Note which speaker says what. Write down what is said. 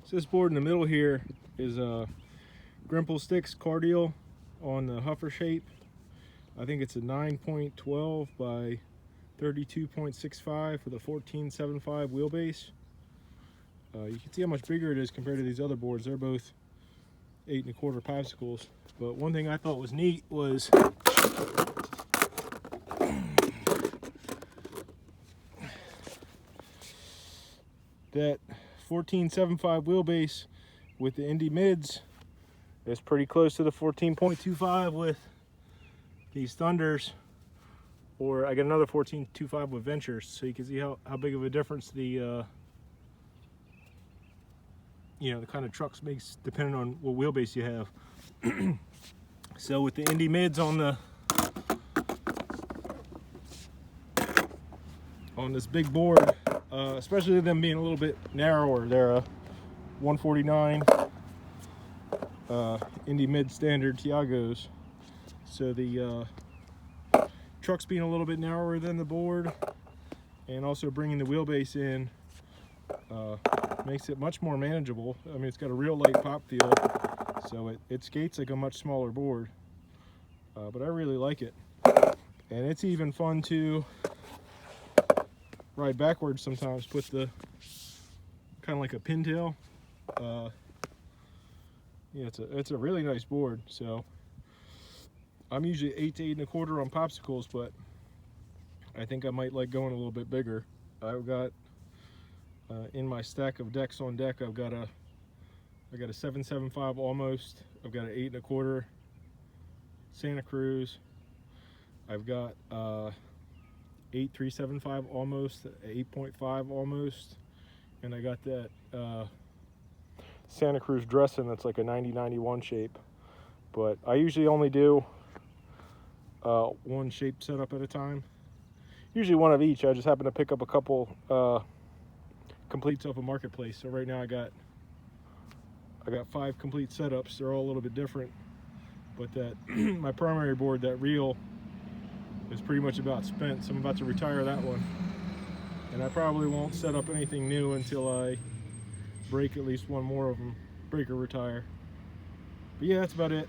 Speaker 1: So this board in the middle here is a Grimple Sticks Cardiel on the huffer shape. I think it's a 9.12 by 32.65 for the 14.75 wheelbase. You can see how much bigger it is compared to these other boards. They're both 8 1/4 popsicles. But one thing I thought was neat was that 14.75 wheelbase with the Indy mids is pretty close to the 14.25 with these Thunders, or I got another 14.25 with Ventures, so you can see how big of a difference the the kind of trucks makes depending on what wheelbase you have. So with the Indy mids on this big board, especially them being a little bit narrower, they're a 149 Indy mid standard Tiagos. So the trucks being a little bit narrower than the board, and also bringing the wheelbase in, makes it much more manageable. I mean, it's got a real light pop feel, so it skates like a much smaller board. But I really like it, and it's even fun to ride backwards sometimes. Put the kind of like a pintail. It's a really nice board. So I'm usually 8 to 8 1/4 on popsicles, but I think I might like going a little bit bigger. I've got in my stack of decks on deck, I got a 7.75 almost. I've got an 8 1/4 Santa Cruz. I've got 8.375 almost, 8.5 almost, and I got that Santa Cruz dressing that's like a 90-91 shape. But I usually only do one shape setup at a time. Usually one of each. I just happen to pick up a couple completes off a marketplace. So right now I got 5 complete setups. They're all a little bit different, but that my primary board, that reel, is pretty much about spent. So I'm about to retire that one, and I probably won't set up anything new until I break at least one more of them, break or retire. But yeah, that's about it.